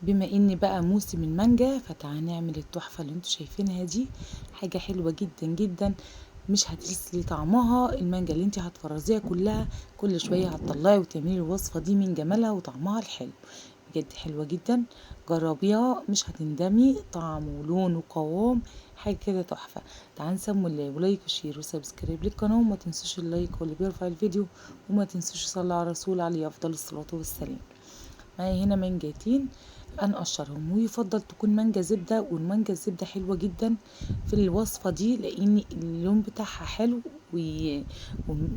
بما ان بقى موسم المانجا فتعالى نعمل التحفة اللي انتوا شايفينها دي. حاجة حلوة جدا جدا، مش هتنسي طعمها. المانجا اللي انت هتفرزيها كلها، كل شوية هتطلعي وتعملي الوصفة دي من جمالها وطعمها الحلو. بجد حلوة جدا، جربيها مش هتندمي. طعم ولون وقوام، حاجة كده تحفة. تعالوا نسموا الله ولايك وشير وسبسكرايب للقناة، وما تنسوش اللايك واللي بيرفع الفيديو، وما تنسوش صلوا على الرسول عليه افضل الصلاة والسلام. معايا هنا مانجتين انقشرهم، ويفضل تكون مانجا زبدة، والمانجا الزبدة حلوة جدا في الوصفة دي لان اللون بتاعها حلو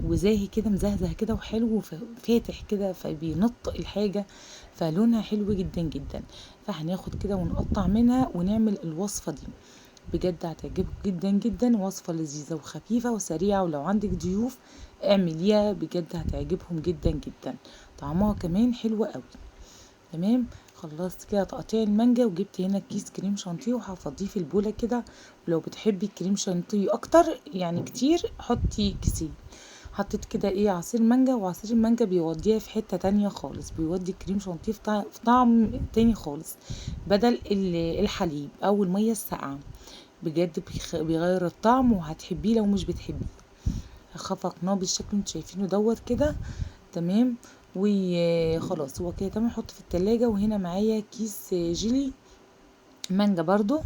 وزاهي كده، مزهزه كده وحلو وفاتح كده، فبينطق الحاجة، فلونها حلو جدا جدا. فهناخد كده ونقطع منها ونعمل الوصفة دي. بجد هتعجبكم جدا جدا، وصفة لذيذة وخفيفة وسريعة، ولو عندك ضيوف اعمليها بجد هتعجبهم جدا جدا. طعمها كمان حلو قوي. تمام، خلصت كده تقطيع المانجا، وجبت هنا كيس كريم شانتيه وهفضيه في البوله كده. ولو بتحبي الكريم شانتيه اكتر يعني كتير، حطي كيسين. حطيت كده ايه عصير مانجا، وعصير المانجا بيوديها في حتة تانية خالص، بيودي الكريم شانتيه في طعم تاني خالص، بدل الحليب او المية الساقعة. بجد بيغير الطعم، وهتحبيه لو مش بتحبيه. خفقناه بالشكل اللي انتوا شايفينه دوت كده. تمام، وخلاص هو كده تمام. احطه في التلاجة. وهنا معايا كيس جيلي مانجا برضو،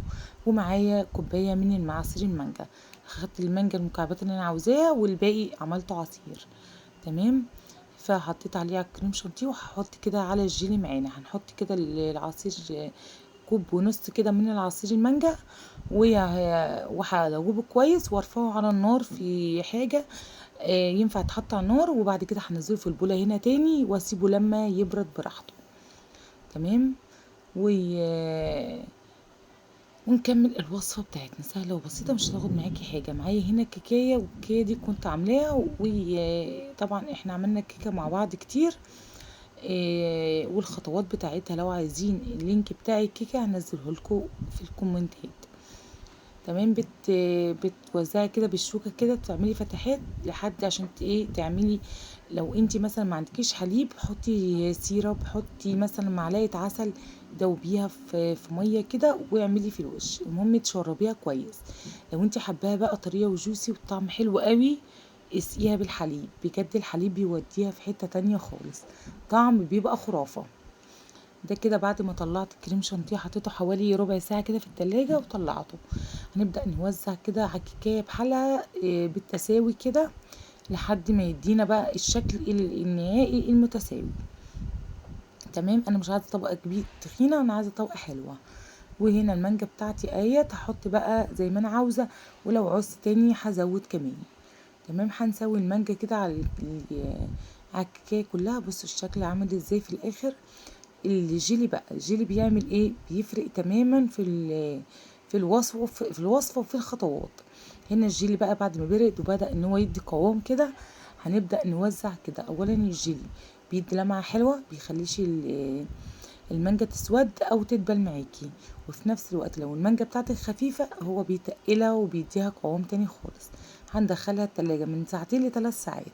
ومعايا كوباية من المعصير المانجا. خدت المانجا المكعبات اللي انا عاوزاها، والباقي عملته عصير. تمام، فحطيت عليه على الكريم شانتيه، وهحط كده على الجيلي معانا. هنحط كده العصير كوب ونص كده من العصير المانجا، وهدوبه كويس وارفعه على النار في حاجة ينفع يتحط على النار. وبعد كده هنزله في البولة هنا تاني، واسيبه لما يبرد براحته. تمام، و... ونكمل الوصفة بتاعتنا سهلة وبسيطة، مش هتاخد معاكي حاجة. معايا هنا كيكاية، والكيكاية دي كنت عاملاها، وطبعا احنا عملنا كيكة مع بعض كتير. والخطوات بتاعتها لو عايزين اللينك بتاع الكيكة هنزله لكم في الكومنتات. تمام، بتوزعي كده بالشوكة كده، تعملي فتحات لحد عشان ايه تعملي. لو انتي مثلا ما عندكيش حليب، حطي سيرب، حطي مثلا معلقة عسل، دوبيها في مية كده، واعملي في الوش. المهم تشربيها كويس. لو انتي حباها بقى طرية وجوسي والطعم حلو قوي، اسقيها بالحليب. بجد الحليب بيوديها في حتة تانية خالص، طعم بيبقى خرافة. ده كده بعد ما طلعت الكريم شانتيه، حطيته حوالي ربع ساعة كده في التلاجة وطلعته. هنبدأ نوزع كده على الكيكاية بحالها بالتساوي كده، لحد ما يدينا بقى الشكل النهائي المتساوي. تمام، انا مش عايزة طبقة كبيرة تخينة، انا عايزة طبقة حلوة. وهنا المانجا بتاعتي هحط بقى زي ما انا عاوزة، ولو عوزت تاني هزود كمان. تمام، هنسوي المانجا كده على الكيكاية كلها. بصوا الشكل عامل ازاي في الاخر. الجيلي بقى، الجيلي بيعمل ايه؟ بيفرق تماما في الوصفه وفي الخطوات. هنا الجيلي بقى بعد ما برد وبدا ان هو يدي قوام كده، هنبدا نوزع كده. اولا الجيلي بيدي لمعه حلوه، بيخليش المانجا تسود او تدبل معاكي. وفي نفس الوقت لو المانجا بتاعتك خفيفه، هو بيتقلها وبيديها قوام تاني خالص. هندخلها التلاجة من ساعتين لثلاث ساعات،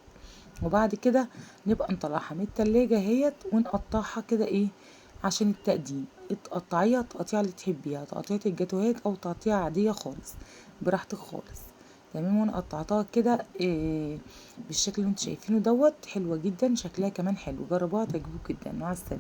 وبعد كده نبقى نطلعها من التلاجة اهيت، ونقطعها كده ايه عشان التقديم. تقطعيها تقطيع اللي تحبيها، تقطيعة الجاتوهات او تقطيع عادية خالص، براحتك خالص. تمام، وانا قطعتها كده بالشكل اللي انتوا شايفينه دوت. حلوة جدا، شكلها كمان حلو، جربوها تعجبكم جدا. مع السلامة.